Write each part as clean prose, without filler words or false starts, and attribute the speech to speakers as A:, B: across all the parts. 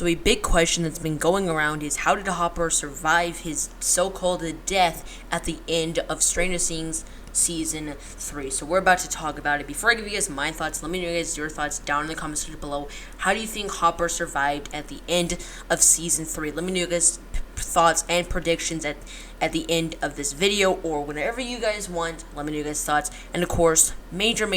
A: So a big question that's been going around is, how did Hopper survive his so-called death at the end of Stranger Things Season 3? So we're about to talk about it. Before I give you guys my thoughts, let me know you guys your thoughts down in the comments section below. How do you think Hopper survived at the end of Season 3? Let me know you guys thoughts and predictions at the end of this video, or whenever you guys want. Let me know your guys' thoughts. And of course, major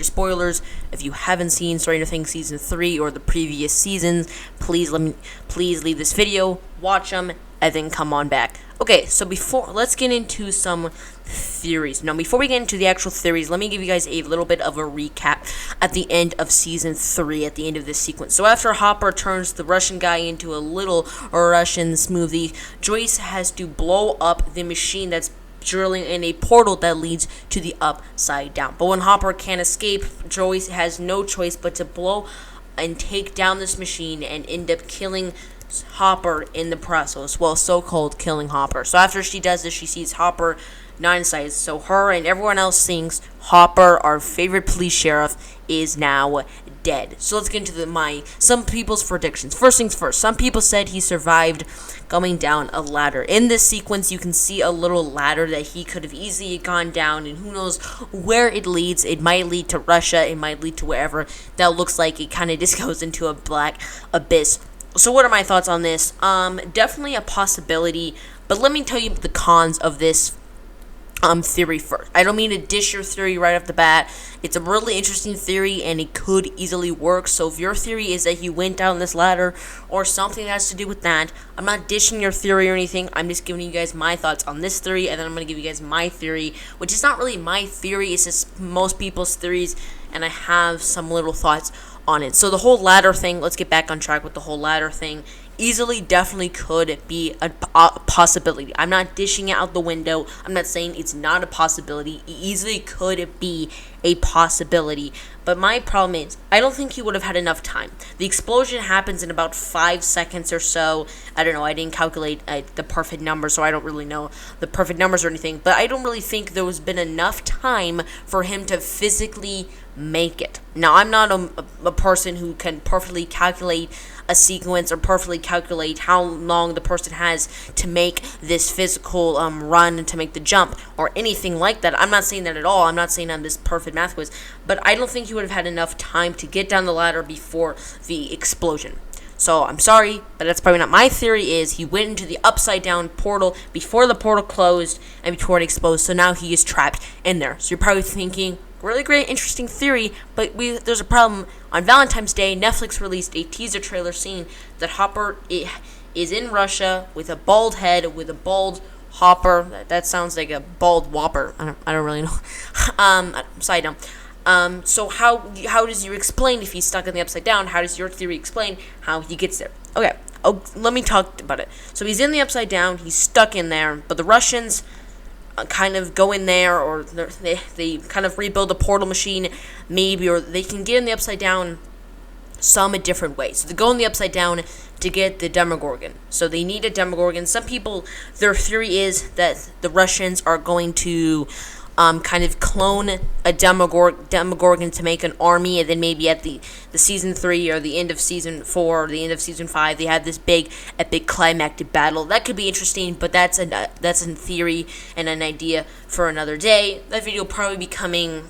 A: spoilers. If you haven't seen Stranger Things Season 3 or the previous seasons, please leave this video, watch them, and then come on back. Okay, so let's get into some theories. Now, before we get into the actual theories, let me give you guys a little bit of a recap at the end of Season 3, at the end of this sequence. So after Hopper turns the Russian guy into a little Russian smoothie, Joyce has to blow up the machine that's drilling in a portal that leads to the Upside Down. But when Hopper can't escape, Joyce has no choice but to blow and take down this machine and end up killing Hopper in the process. Well, so-called killing Hopper. So after she does this, she sees Hopper not inside. So her and everyone else thinks Hopper, our favorite police sheriff, is now dead. So let's get into some people's predictions. First things first, some people said he survived going down a ladder. In this sequence, you can see a little ladder that he could have easily gone down, and who knows where it leads. It might lead to Russia, it might lead to wherever. That looks like it kind of just goes into a black abyss. So what are my thoughts on this? Definitely a possibility, but let me tell you the cons of this theory first. I don't mean to dish your theory right off the bat. It's a really interesting theory, and it could easily work. So if your theory is that he went down this ladder or something that has to do with that, I'm not dishing your theory or anything. I'm just giving you guys my thoughts on this theory, and then I'm going to give you guys my theory, which is not really my theory. It's just most people's theories, and I have some little thoughts on it. So the whole ladder thing, let's get back on track with the whole ladder thing. Easily, definitely could be a possibility. I'm not dishing it out the window. I'm not saying it's not a possibility. It easily could be a possibility. But my problem is, I don't think he would have had enough time. The explosion happens in about 5 seconds or so. I don't know. I didn't calculate the perfect number, so I don't really know the perfect numbers or anything. But I don't really think there has been enough time for him to physically make it. Now, I'm not a person who can perfectly calculate a sequence or perfectly calculate how long the person has to make this physical run to make the jump or anything like that. I'm not saying that at all. I'm not saying I'm this perfect math quiz, but I don't think he would have had enough time to get down the ladder before the explosion. So I'm sorry, but that's probably not my theory. Is he went into the Upside Down portal before the portal closed and before it exploded, so now he is trapped in there. So you're probably thinking, really great, interesting theory, but there's a problem. On Valentine's Day, Netflix released a teaser trailer saying that Hopper is in Russia with a bald head, with a bald Hopper. That sounds like a bald Whopper. I don't really know. Side note. So how does you explain if he's stuck in the Upside Down? How does your theory explain how he gets there? Okay, let me talk about it. So he's in the Upside Down. He's stuck in there, but the Russians kind of go in there, or they kind of rebuild the portal machine, maybe, or they can get in the Upside Down some a different way. So they go in the Upside Down to get the Demogorgon. So they need a Demogorgon. Some people, their theory is that the Russians are going to kind of clone a Demogorgon to make an army, and then maybe at the Season 3 or the end of Season 4 or the end of Season 5, they have this big, epic climactic battle. That could be interesting, but that's in theory and an idea for another day. That video will probably be coming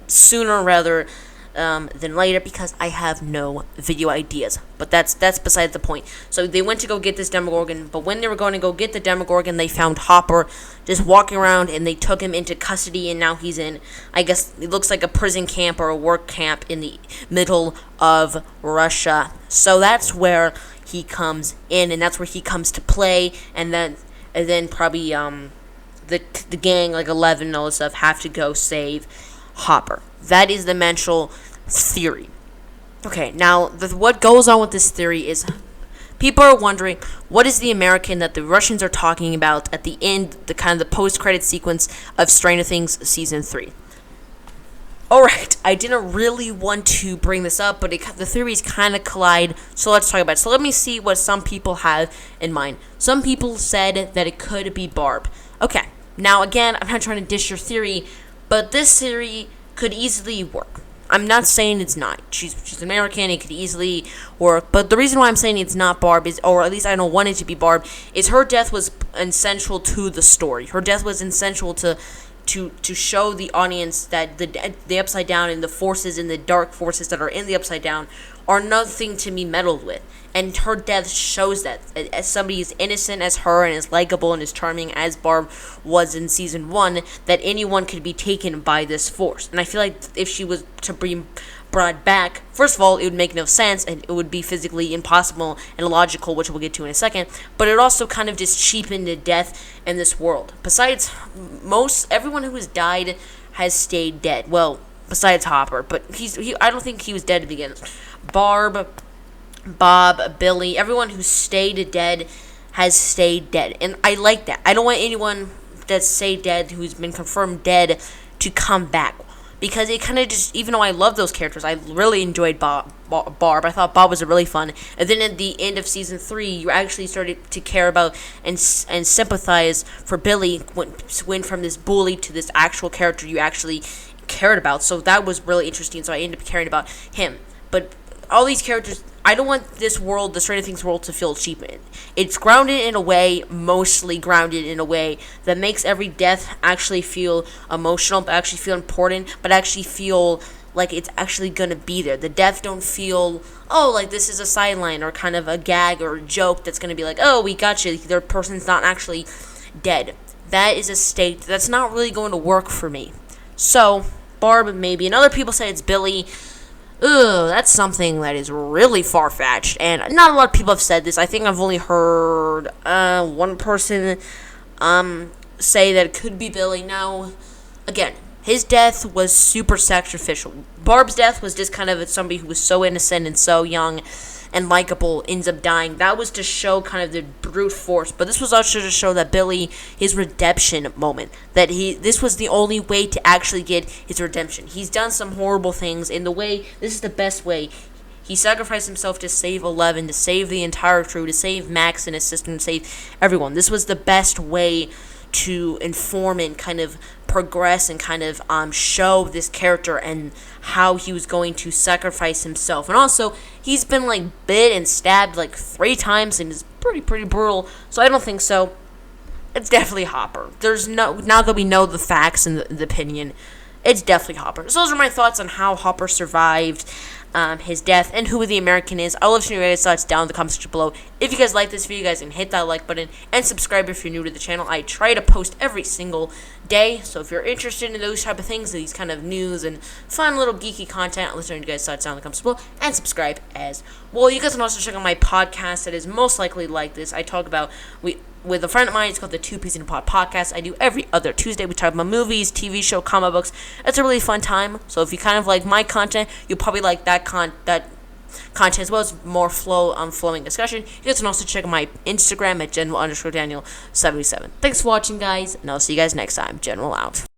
A: sooner rather than later, because I have no video ideas. But that's besides the point. So they went to go get this Demogorgon, but when they were going to go get the Demogorgon, they found Hopper just walking around, and they took him into custody, and now he's in, I guess it looks like a prison camp or a work camp in the middle of Russia. So that's where he comes in, and that's where he comes to play, and then probably the gang, like 11 and all this stuff, have to go save Hopper. That is the mental theory. Okay, now what goes on with this theory is people are wondering, what is the American that the Russians are talking about at the end, the kind of the post-credit sequence of Stranger Things Season 3? Alright, I didn't really want to bring this up, but the theories kind of collide, so let's talk about it. So let me see what some people have in mind. Some people said that it could be Barb. Okay, now again, I'm not trying to dish your theory, but this theory could easily work. I'm not saying it's not. She's American. It could easily work. But the reason why I'm saying it's not Barb is, or at least I don't want it to be Barb, is her death was essential to the story. Her death was essential to show the audience that the Upside Down and the forces and the dark forces that are in the Upside Down are nothing to be meddled with. And her death shows that. As somebody as innocent as her and as likable and as charming as Barb was in season 1, that anyone could be taken by this force. And I feel like if she was to bring brought back, first of all, it would make no sense and it would be physically impossible and illogical, which we'll get to in a second, but it also kind of just cheapened the death in this world. Besides, everyone who has died has stayed dead. Well, besides Hopper, but I don't think he was dead to begin with. Barb, Bob, Billy, everyone who stayed dead has stayed dead, and I like that. I don't want anyone that's stayed dead, who's been confirmed dead, to come back. Because it kind of just, even though I love those characters, I really enjoyed Barb. I thought Bob was really fun. And then at the end of season 3, you actually started to care about and sympathize for Billy, went from this bully to this actual character you actually cared about. So that was really interesting. So I ended up caring about him. But all these characters, I don't want this world, the Stranger Things world, to feel cheap. It's grounded in a way, mostly grounded in a way that makes every death actually feel emotional, but actually feel important, but actually feel like it's actually gonna be there. The death don't feel, oh, like this is a sideline or kind of a gag or a joke that's gonna be like, oh, we got you. The person's not actually dead. That is a state that's not really going to work for me. So Barb, maybe, and other people say it's Billy. Ugh, that's something that is really far-fetched, and not a lot of people have said this. I think I've only heard one person say that it could be Billy. Now, again, his death was super sacrificial. Barb's death was just kind of somebody who was so innocent and so young and likable ends up dying. That was to show kind of the brute force, but this was also to show that Billy, his redemption moment, that this was the only way to actually get his redemption. He's done some horrible things in the way, this is the best way. He sacrificed himself to save Eleven, to save the entire crew, to save Max and his sister, to save everyone. This was the best way to inform and kind of progress and kind of show this character and how he was going to sacrifice himself. And also, he's been like bit and stabbed like 3 times and is pretty brutal, so I don't think so. It's definitely Hopper. Now that we know the facts and the opinion, it's definitely Hopper. So those are my thoughts on how Hopper survived his death and who the American is. I'll love to know your guys' thoughts down in the comments section below. If you guys like this video, you guys can hit that like button and subscribe if you're new to the channel. I try to post every single day, so if you're interested in those type of things, these kind of news and fun little geeky content, I'll listen to you guys' thoughts down in the comments below and subscribe as well. You guys can also check out my podcast that is most likely like this. I talk about with a friend of mine. It's called the Two Peas in a Pod podcast. I do every other Tuesday. We talk about movies, TV show, comic books. It's a really fun time. So if you kind of like my content, you'll probably like that content as well. As more flowing discussion. You guys can also check out my Instagram at General_Daniel77. Thanks for watching, guys, and I'll see you guys next time. General out.